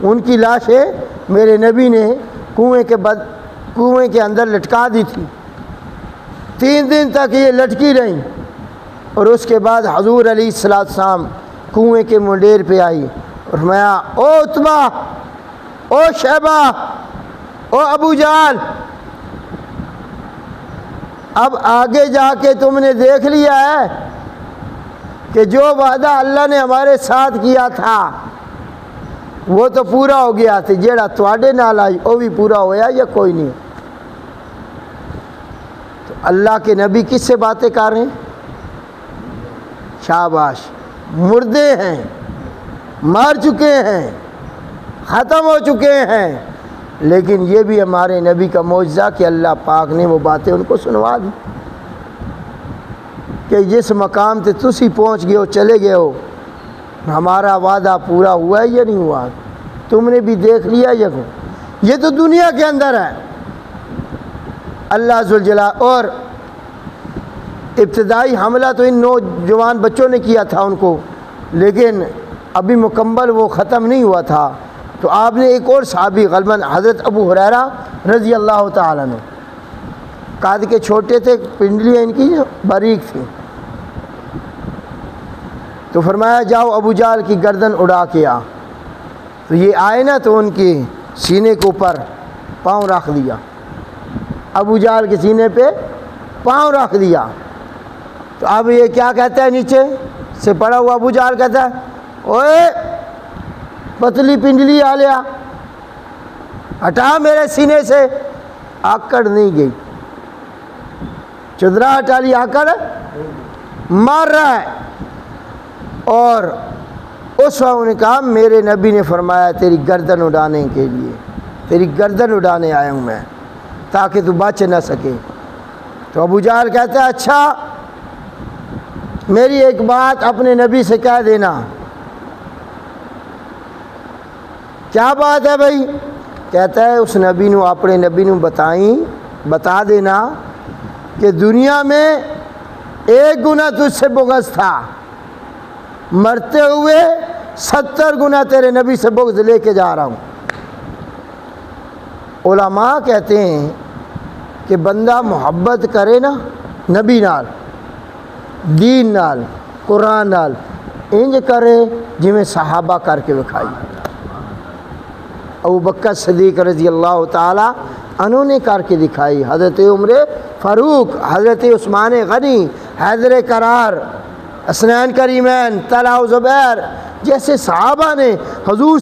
ان کی لاشیں میرے نبی نے کنویں کے اندر لٹکا دی تھی، 3 دن تک یہ لٹکی رہیں، اور اس کے بعد حضور علیہ السلام کنویں کے منڈیر پہ آئی اور فرمایا او عتبہ، او شیبہ، او ابو جہل، اب آگے جا کے تم نے دیکھ لیا ہے کہ جو وعدہ اللہ نے ہمارے ساتھ کیا تھا وہ تو پورا ہو گیا تھا، جیڑا تواڈے نال آئی وہ بھی پورا ہویا یا کوئی نہیں؟ تو اللہ کے نبی کس سے باتیں کر رہے ہیں؟ شاباش، مردے ہیں، مر چکے ہیں، ختم ہو چکے ہیں، لیکن یہ بھی ہمارے نبی کا معجزہ کہ اللہ پاک نے وہ باتیں ان کو سنوا دی کہ جس مقام تے تسی پہنچ گئے ہو، چلے گئے ہو، ہمارا وعدہ پورا ہوا ہے یا نہیں ہوا؟ تم نے بھی دیکھ لیا یا نہیں؟ یہ تو دنیا کے اندر ہے۔ اللہ ذوالجلال، اور ابتدائی حملہ تو ان نوجوان بچوں نے کیا تھا ان کو، لیکن ابھی مکمل وہ ختم نہیں ہوا تھا، تو آپ نے ایک اور صحابی غالباً حضرت ابو ہریرہ رضی اللہ تعالیٰ عنہ، قد کے چھوٹے تھے، پنڈلیاں ان کی باریک تھیں، تو فرمایا جاؤ ابو جہل کی گردن اڑا کے آ، تو یہ آئے نا تو ان کے سینے کے اوپر پاؤں رکھ دیا، ابو جہل کے سینے پہ پاؤں رکھ دیا، تو اب یہ کیا کہتا ہے؟ نیچے سے پڑا ہوا ابو جہل کہتا ہے اوئے پتلی پنڈلی آ لیا، ہٹا میرے سینے سے۔ آکڑ نہیں گئی، چدرا ہٹا لی، آکڑ مار رہا ہے۔ اور اس وقت انہوں نے کہا میرے نبی نے فرمایا تیری گردن اڑانے کے لیے، تیری گردن اڑانے آیا ہوں میں تاکہ تو بچ نہ سکے۔ تو ابو جہل کہتا ہے اچھا میری ایک بات اپنے نبی سے کہہ دینا۔ کیا بات ہے بھائی؟ کہتا ہے اس نبی نو، اپنے نبی نو بتا دینا کہ دنیا میں ایک گنا تجھ سے بغض تھا، مرتے ہوئے 70 گنا تیرے نبی سے بغض لے کے جا رہا ہوں۔ علماء کہتے ہیں کہ بندہ محبت کرے نا نبی نال، دین نال، قرآن نال، انج کرے جویں صحابہ کر کے وکھائی۔ ابو بکر صدیق رضی اللہ تعالی عنہ نے کر کے دکھائی، حضرت عمر فاروق، حضرت عثمان غنی، حیدر کرار، حسنین کریمین، طلحہ و زبیر جیسے صحابہ نے حضور